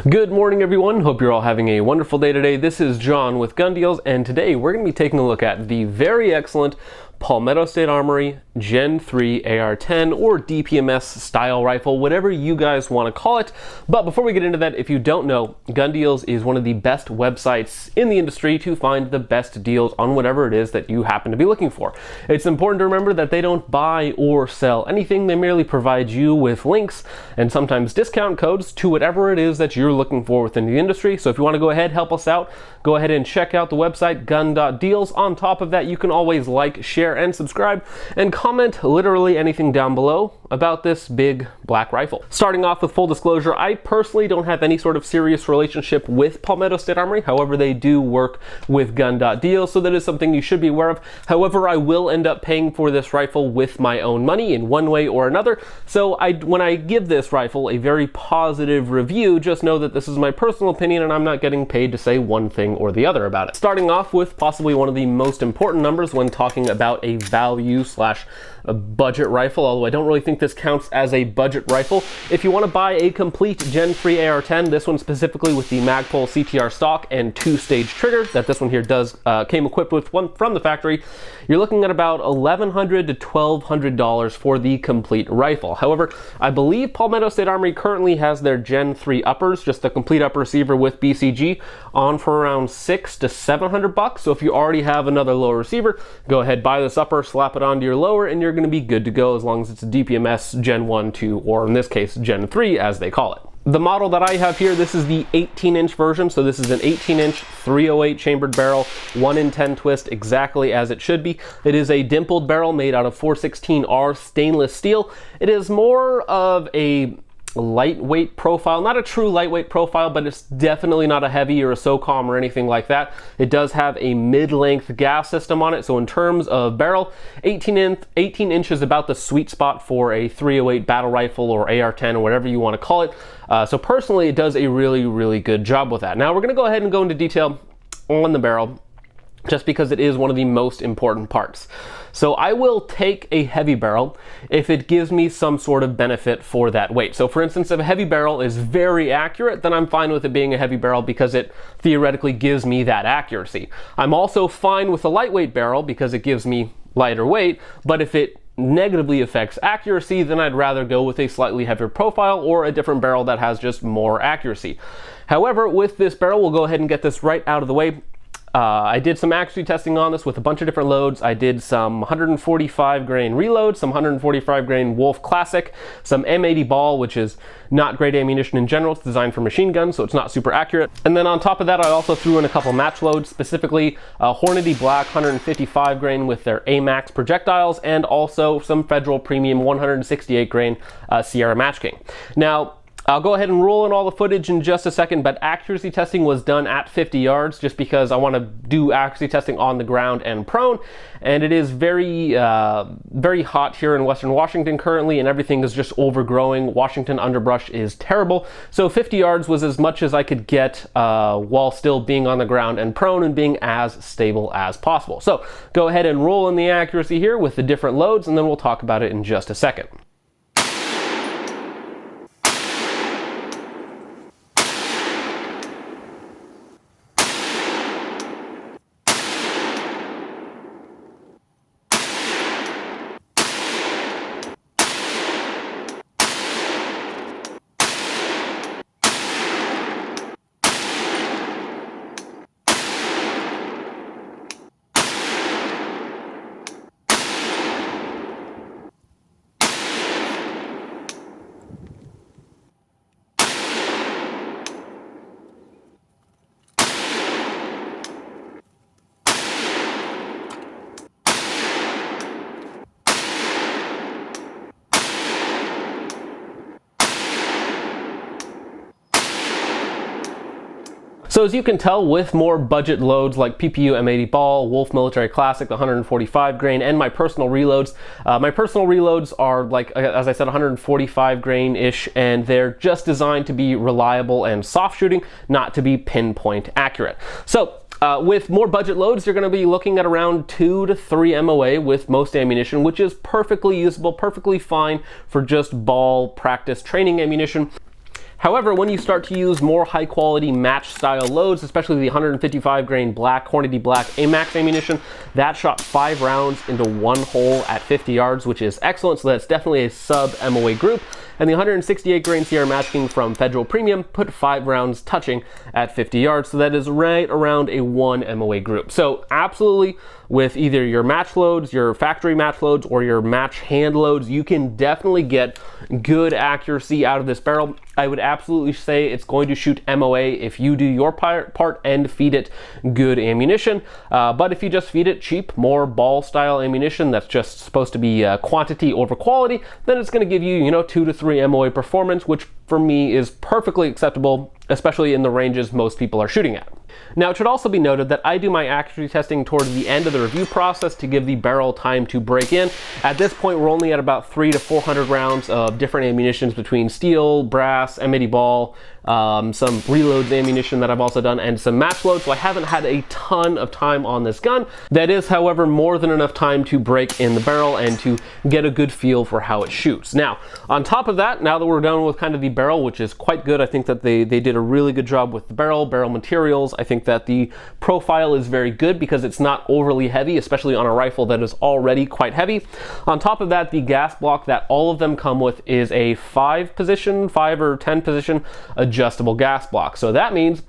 Good morning, everyone. Hope you're all having a wonderful day today. This is John with Gun Deals, and today we're going to be taking a look at the very excellent Palmetto State Armory Gen 3 AR-10 or DPMS style rifle, whatever you guys want to call it. But before we get into that, if you don't know, Gun Deals is one of the best websites in the industry to find the best deals on whatever it is that you happen to be looking for. It's important to remember that they don't buy or sell anything. They merely provide you with links and sometimes discount codes to whatever it is that you're looking for within the industry. So if you want to go ahead, help us out, go ahead and check out the website gun.deals. On top of that, you can always like, share, and subscribe, and comment literally anything down below about this big black rifle. Starting off with full disclosure, I personally don't have any sort of serious relationship with Palmetto State Armory. However, they do work with gun.deals, so that is something you should be aware of. However, I will end up paying for this rifle with my own money in one way or another. So when I give this rifle a very positive review, just know that this is my personal opinion and I'm not getting paid to say one thing or the other about it. Starting off with possibly one of the most important numbers when talking about a value slash a budget rifle, although I don't really think this counts as a budget rifle. If you want to buy a complete Gen 3 AR-10, this one specifically with the Magpul CTR stock and two-stage trigger that this one here came equipped with one from the factory, you're looking at about $1,100 to $1,200 for the complete rifle. However, I believe Palmetto State Armory currently has their Gen 3 uppers, just the complete upper receiver with BCG, on for around $600 to $700. So if you already have another lower receiver, go ahead, buy this upper, slap it onto your lower, and you're going to be good to go as long as it's a DPMS Gen 1, 2, or in this case Gen 3 as they call it. The model that I have here, this is the 18-inch version, so this is an 18-inch 308 chambered barrel, 1 in 10 twist, exactly as it should be. It is a dimpled barrel made out of 416R stainless steel. It is more of a lightweight profile, not a true lightweight profile, but it's definitely not a heavy or a SOCOM or anything like that. It does have a mid-length gas system on it, so in terms of barrel, 18 inch is about the sweet spot for a 308 battle rifle or AR-10 or whatever you want to call it. So personally, it does a really good job with that. Now we're going to go ahead and go into detail on the barrel, just because it is one of the most important parts. So I will take a heavy barrel if it gives me some sort of benefit for that weight. So for instance, if a heavy barrel is very accurate, then I'm fine with it being a heavy barrel because it theoretically gives me that accuracy. I'm also fine with a lightweight barrel because it gives me lighter weight, but if it negatively affects accuracy, then I'd rather go with a slightly heavier profile or a different barrel that has just more accuracy. However, with this barrel, we'll go ahead and get this right out of the way. I did some accuracy testing on this with a bunch of different loads. I did some 145 grain reload, some 145 grain Wolf Classic, some M80 Ball, which is not great ammunition in general. It's designed for machine guns, so it's not super accurate. And then on top of that, I also threw in a couple match loads, specifically Hornady Black 155 grain with their AMAX projectiles, and also some Federal Premium 168 grain Sierra Match King. Now, I'll go ahead and roll in all the footage in just a second, but accuracy testing was done at 50 yards just because I want to do accuracy testing on the ground and prone, and it is very hot here in Western Washington currently, and everything is just overgrowing. Washington underbrush is terrible, so 50 yards was as much as I could get while still being on the ground and prone and being as stable as possible. So go ahead and roll in the accuracy here with the different loads, and then we'll talk about it in just a second. So as you can tell, with more budget loads like PPU M80 Ball, Wolf Military Classic, the 145 grain, and my personal reloads are, like, as I said, 145 grain-ish, and they're just designed to be reliable and soft shooting, not to be pinpoint accurate. So with more budget loads, you're going to be looking at around 2 to 3 MOA with most ammunition, which is perfectly usable, perfectly fine for just ball practice training ammunition. However, when you start to use more high quality match style loads, especially the 155 grain black, Hornady black AMAX ammunition, that shot 5 rounds into one hole at 50 yards, which is excellent. So that's definitely a sub MOA group. And the 168 grain Sierra Match King from Federal Premium put 5 rounds touching at 50 yards. So that is right around a 1 MOA group. So absolutely, with either your match loads, your factory match loads, or your match hand loads, you can definitely get good accuracy out of this barrel. I would absolutely say it's going to shoot MOA if you do your part and feed it good ammunition. But if you just feed it cheap, more ball style ammunition that's just supposed to be quantity over quality, then it's going to give you, 2 to 3 MOA performance, which for me is perfectly acceptable, especially in the ranges most people are shooting at. Now, it should also be noted that I do my accuracy testing towards the end of the review process to give the barrel time to break in. At this point, we're only at about 300 to 400 rounds of different ammunitions between steel, brass, M80 Ball, some reloads ammunition that I've also done, and some match loads, so I haven't had a ton of time on this gun. That is, however, more than enough time to break in the barrel and to get a good feel for how it shoots. Now, on top of that, now that we're done with kind of the barrel, which is quite good, I think that they did a really good job with the barrel materials. I think that the profile is very good because it's not overly heavy, especially on a rifle that is already quite heavy. On top of that, the gas block that all of them come with is a 5 or 10 position adjustable gas block. So that means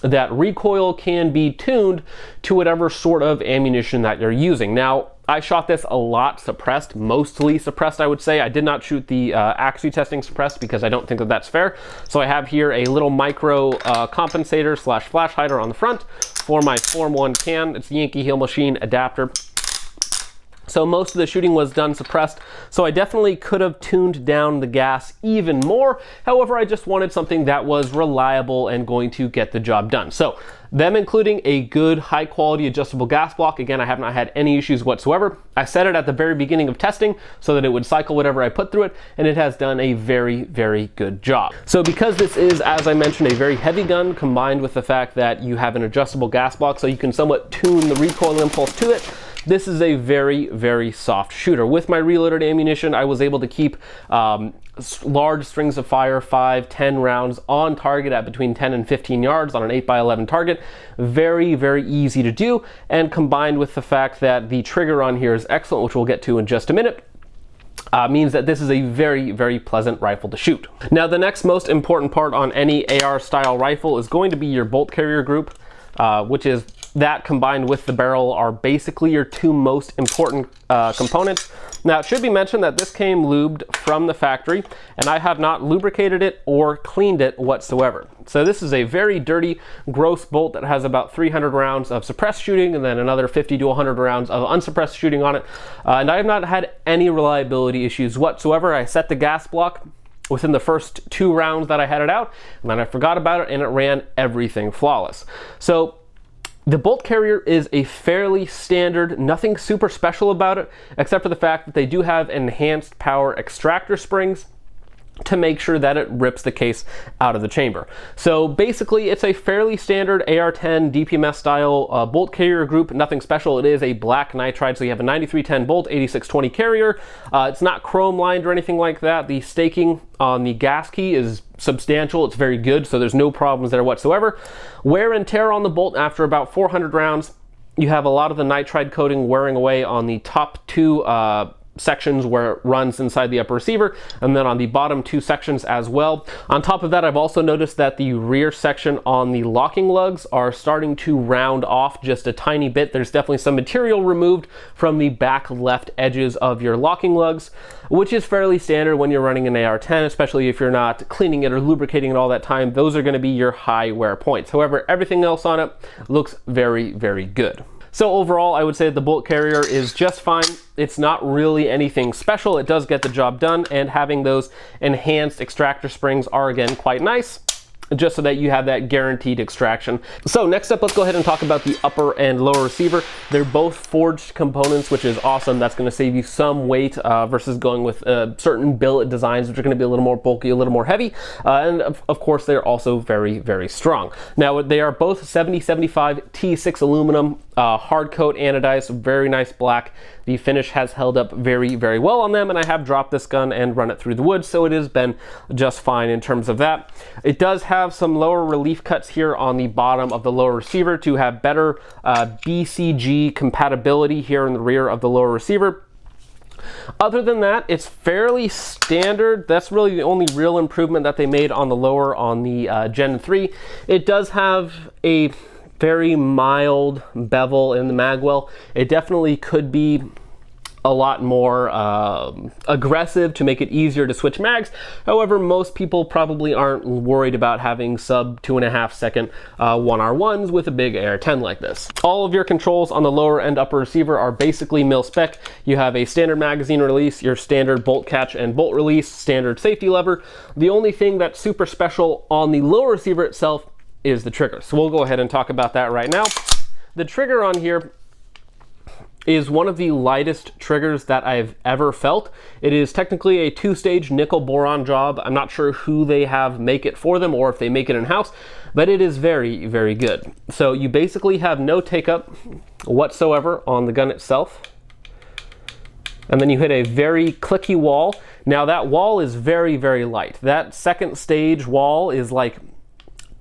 that recoil can be tuned to whatever sort of ammunition that you're using. Now, I shot this a lot suppressed, mostly suppressed, I would say. I did not shoot the accuracy testing suppressed because I don't think that that's fair. So I have here a little micro compensator / flash hider on the front for my Form 1 can. It's the Yankee Hill Machine adapter. So most of the shooting was done suppressed, so I definitely could have tuned down the gas even more. However, I just wanted something that was reliable and going to get the job done. So them including a good high quality adjustable gas block. Again, I have not had any issues whatsoever. I set it at the very beginning of testing so that it would cycle whatever I put through it, and it has done a very, very good job. So because this is, as I mentioned, a very heavy gun, combined with the fact that you have an adjustable gas block so you can somewhat tune the recoil impulse to it, this is a very, very soft shooter. With my reloaded ammunition, I was able to keep large strings of fire, 5, 10 rounds on target at between 10 and 15 yards on an 8x11 target. Very, very easy to do, and combined with the fact that the trigger on here is excellent, which we'll get to in just a minute, means that this is a very, very pleasant rifle to shoot. Now, the next most important part on any AR style rifle is going to be your bolt carrier group, which is that combined with the barrel are basically your 2 most important components. Now, it should be mentioned that this came lubed from the factory, and I have not lubricated it or cleaned it whatsoever. So this is a very dirty, gross bolt that has about 300 rounds of suppressed shooting and then another 50 to 100 rounds of unsuppressed shooting on it. And I have not had any reliability issues whatsoever. I set the gas block within the first 2 rounds that I had it out, and then I forgot about it, and it ran everything flawless. So the bolt carrier is a fairly standard, nothing super special about it, except for the fact that they do have enhanced power extractor springs to make sure that it rips the case out of the chamber. So basically, it's a fairly standard AR-10 DPMS style bolt carrier group, nothing special. It is a black nitride, so you have a 9310 bolt, 8620 carrier. It's not chrome lined or anything like that. The staking on the gas key is substantial. It's very good, so there's no problems there whatsoever. Wear and tear on the bolt after about 400 rounds. You have a lot of the nitride coating wearing away on the top 2 sections where it runs inside the upper receiver, and then on the bottom 2 sections as well. On top of that, I've also noticed that the rear section on the locking lugs are starting to round off just a tiny bit. There's definitely some material removed from the back left edges of your locking lugs, which is fairly standard when you're running an AR-10, especially if you're not cleaning it or lubricating it all that time. Those are going to be your high wear points. However, everything else on it looks very, very good. So overall, I would say the bolt carrier is just fine. It's not really anything special. It does get the job done, and having those enhanced extractor springs are again quite nice. just so that you have that guaranteed extraction. So next up, let's go ahead and talk about the upper and lower receiver. They're both forged components, which is awesome. That's going to save you some weight versus going with certain billet designs, which are going to be a little more bulky, a little more heavy. And of course, they're also very, very strong. Now, they are both 7075 T6 aluminum, hard coat anodized, very nice black. The finish has held up very, very well on them, and I have dropped this gun and run it through the wood, so it has been just fine in terms of that. It does have some lower relief cuts here on the bottom of the lower receiver to have better BCG compatibility here in the rear of the lower receiver. Other than that, it's fairly standard. That's really the only real improvement that they made on the lower on the Gen 3. It does have a very mild bevel in the magwell. It definitely could be a lot more aggressive to make it easier to switch mags. However, most people probably aren't worried about having sub 2.5 second 1R1s with a big AR-10 like this. All of your controls on the lower and upper receiver are basically mil spec. You have a standard magazine release, your standard bolt catch and bolt release, standard safety lever. The only thing that's super special on the lower receiver itself is the trigger. So we'll go ahead and talk about that right now. The trigger on here is one of the lightest triggers that I've ever felt. It is technically a 2-stage nickel boron job. I'm not sure who they have make it for them or if they make it in-house, but it is very, very good. So you basically have no take-up whatsoever on the gun itself. And then you hit a very clicky wall. Now that wall is very, very light. That second stage wall is like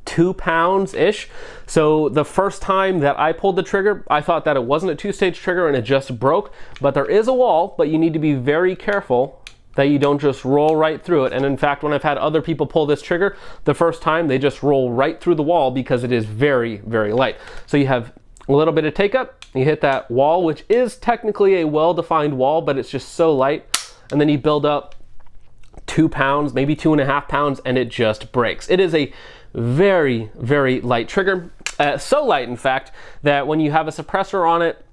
2 pounds-ish. So the first time that I pulled the trigger, I thought that it wasn't a 2-stage trigger and it just broke. But there is a wall, but you need to be very careful that you don't just roll right through it. And in fact, when I've had other people pull this trigger, the first time they just roll right through the wall because it is very, very light. So you have a little bit of take-up, you hit that wall, which is technically a well-defined wall, but it's just so light. And then you build up 2 pounds, maybe 2.5 pounds, and it just breaks. It is a very, very light trigger. So light, in fact, that when you have a suppressor on it,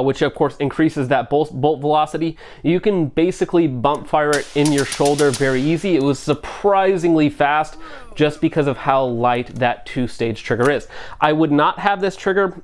which of course increases that bolt velocity, you can basically bump fire it in your shoulder very easy. It was surprisingly fast just because of how light that 2-stage trigger is. I would not have this trigger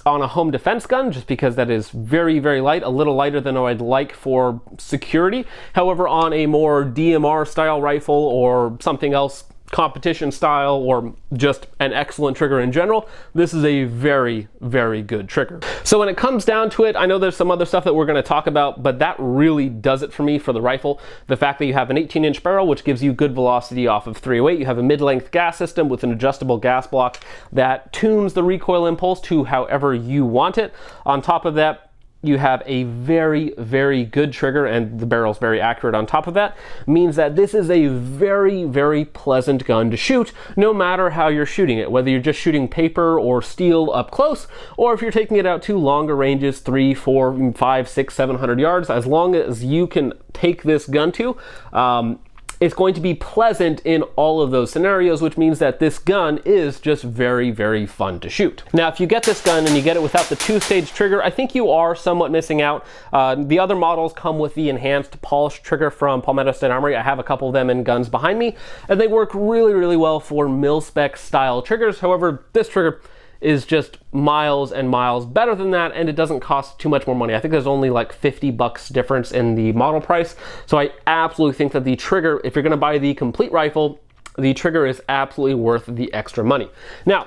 on a home defense gun just because that is very, very light, a little lighter than I'd like for security. However, on a more DMR style rifle or something else, competition style, or just an excellent trigger in general, this is a very, very good trigger. So when it comes down to it, I know there's some other stuff that we're going to talk about, but that really does it for me for the rifle. The fact that you have an 18-inch barrel, which gives you good velocity off of 308. You have a mid-length gas system with an adjustable gas block that tunes the recoil impulse to however you want it. On top of that, you have a very, very good trigger, and the barrel's very accurate on top of that. Means that this is a very, very pleasant gun to shoot, no matter how you're shooting it, whether you're just shooting paper or steel up close, or if you're taking it out to longer ranges, 3, 4, 5, 6, 700 yards. As long as you can take this gun to, it's going to be pleasant in all of those scenarios, which means that this gun is just very, very fun to shoot. Now, if you get this gun and you get it without the 2-stage trigger, I think you are somewhat missing out. The other models come with the enhanced polished trigger from Palmetto State Armory. I have a couple of them in guns behind me, and they work really, really well for mil-spec style triggers. However, this trigger is just miles and miles better than that, and it doesn't cost too much more money. I think there's only like $50 difference in the model price. So I absolutely think that the trigger, if you're going to buy the complete rifle, the trigger is absolutely worth the extra money. Now,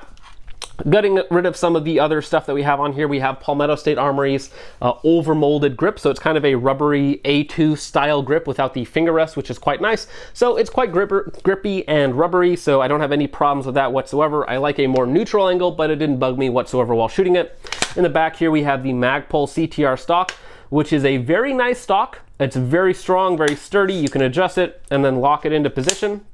getting rid of some of the other stuff that we have on here, we have Palmetto State Armory's over-molded grip. So it's kind of a rubbery A2 style grip without the finger rest, which is quite nice. So it's quite grippy and rubbery, so I don't have any problems with that whatsoever. I like a more neutral angle, but it didn't bug me whatsoever while shooting it. In the back here, we have the Magpul CTR stock, which is a very nice stock. It's very strong, very sturdy. You can adjust it and then lock it into position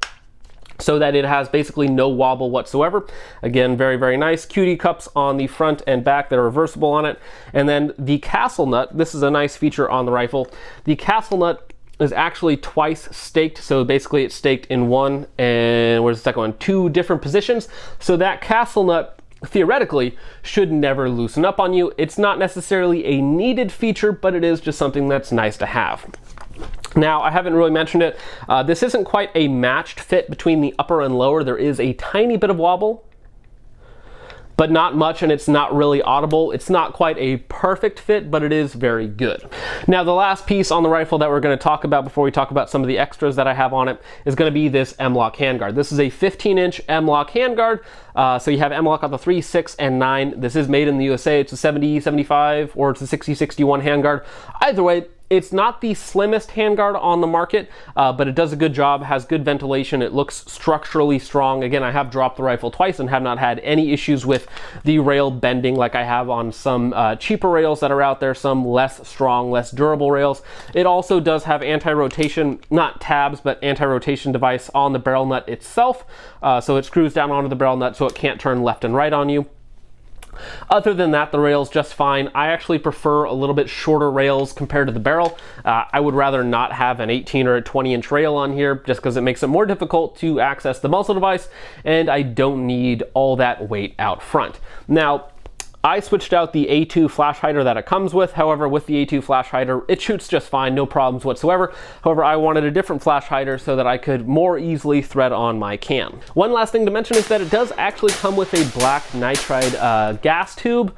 so that it has basically no wobble whatsoever. Again, very, very nice. QD cups on the front and back that are reversible on it. And then the castle nut, this is a nice feature on the rifle. The castle nut is actually twice staked, so basically it's staked in one, and where's the second one? 2 different positions. So that castle nut theoretically should never loosen up on you. It's not necessarily a needed feature, but it is just something that's nice to have. Now, I haven't really mentioned it. This isn't quite a matched fit between the upper and lower. There is a tiny bit of wobble, but not much, and it's not really audible. It's not quite a perfect fit, but it is very good. Now, the last piece on the rifle that we're going to talk about before we talk about some of the extras that I have on it is going to be this M-Lok handguard. This is a 15-inch M-Lok handguard. So you have M-Lok on the 3, 6, and 9. This is made in the USA. It's a 70, 75, or it's a 60, 61 handguard. Either way, it's not the slimmest handguard on the market, but it does a good job, has good ventilation, it looks structurally strong. Again, I have dropped the rifle twice and have not had any issues with the rail bending like I have on some cheaper rails that are out there, some less strong, less durable rails. It also does have anti-rotation, not tabs, but anti-rotation device on the barrel nut itself. So it screws down onto the barrel nut so it can't turn left and right on you. Other than that, the rail's just fine. I actually prefer a little bit shorter rails compared to the barrel. I would rather not have an 18 or a 20-inch rail on here just because it makes it more difficult to access the muzzle device, and I don't need all that weight out front. Now, I switched out the A2 flash hider that it comes with. However, with the A2 flash hider, it shoots just fine, no problems whatsoever. However, I wanted a different flash hider so that I could more easily thread on my cam. One last thing to mention is that it does actually come with a black nitride gas tube,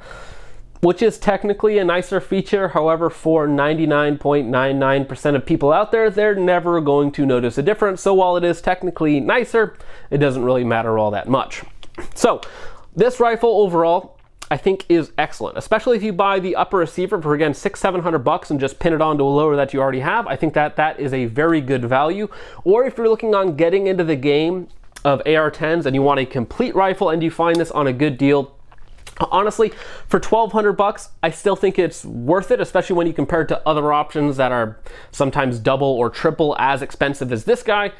which is technically a nicer feature. However, for 99.99% of people out there, they're never going to notice a difference. So while it is technically nicer, it doesn't really matter all that much. So this rifle overall, I think is excellent, especially if you buy the upper receiver for, again, $600-700 and just pin it onto a lower that you already have. I think that that is a very good value. Or if you're looking on getting into the game of AR-10s and you want a complete rifle and you find this on a good deal, honestly, for $1,200, I still think it's worth it, especially when you compare it to other options that are sometimes double or triple as expensive as this guy.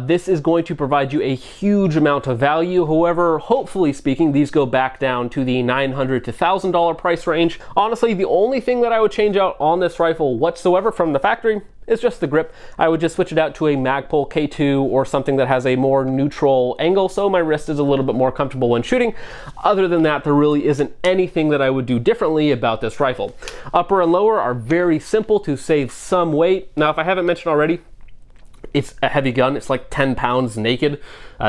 This is going to provide you a huge amount of value. However, hopefully speaking, these go back down to the $900 to $1,000 price range. Honestly, the only thing that I would change out on this rifle whatsoever from the factory is just the grip. I would just switch it out to a Magpul K2 or something that has a more neutral angle, so my wrist is a little bit more comfortable when shooting. Other than that, there really isn't anything that I would do differently about this rifle. Upper and lower are very simple to save some weight. Now, if I haven't mentioned already, it's a heavy gun. It's like 10 pounds naked.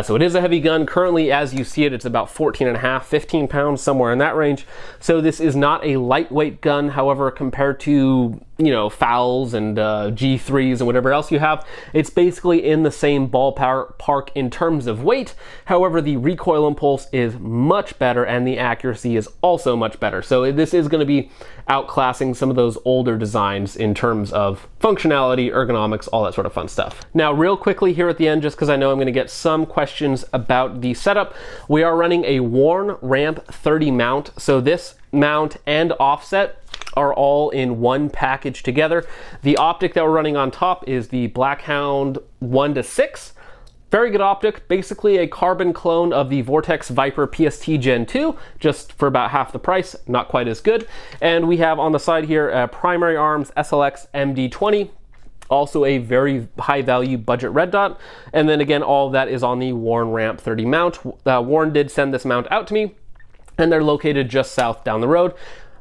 So it is a heavy gun. Currently, as you see it, it's about 14.5, 15 pounds, somewhere in that range. So this is not a lightweight gun. However, compared to, you know, Fowls and G3s and whatever else you have, it's basically in the same ballpark in terms of weight. However, the recoil impulse is much better and the accuracy is also much better. So this is going to be outclassing some of those older designs in terms of functionality, ergonomics, all that sort of fun stuff. Now, real quickly here at the end, just because I know I'm going to get some questions about the setup, we are running a Warn Ramp 30 mount. So this mount and offset are all in one package together. The optic that we're running on top is the Blackhound 1-6. Very good optic, basically a carbon clone of the Vortex Viper PST Gen 2, just for about half the price, not quite as good. And we have on the side here a Primary Arms SLX MD20, also a very high value budget red dot. And then again, all of that is on the Warn Ramp 30 mount. Warn did send this mount out to me, and they're located just south down the road.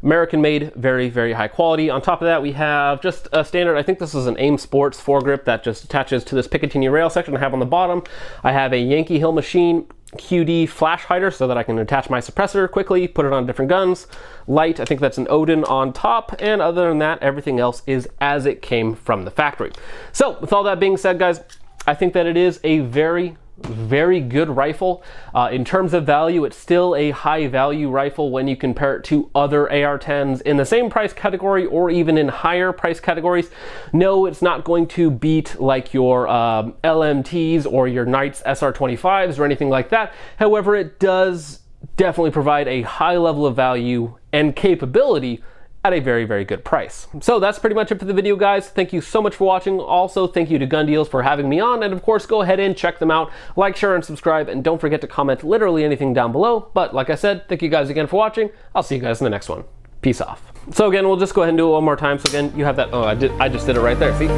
American made, very, very high quality. On top of that, we have just a standard, I think this is an AIM Sports foregrip that just attaches to this Picatinny rail section I have on the bottom. I have a Yankee Hill Machine QD flash hider so that I can attach my suppressor quickly, put it on different guns. Light, I think that's an Odin on top, and other than that, everything else is as it came from the factory. So with all that being said, guys, I think that it is a very good rifle. In terms of value, it's still a high value rifle when you compare it to other AR-10s in the same price category or even in higher price categories. No, it's not going to beat like your LMTs or your Knights SR25s or anything like that. However, it does definitely provide a high level of value and capability at a very, very good price. So that's pretty much it for the video, guys. Thank you so much for watching. Also, thank you to Gun Deals for having me on. And of course, go ahead and check them out. Like, share, and subscribe. And don't forget to comment literally anything down below. But like I said, thank you guys again for watching. I'll see you guys in the next one. Peace off. So again, we'll just go ahead and do it one more time. So again, you have that, oh, I just did it right there, see?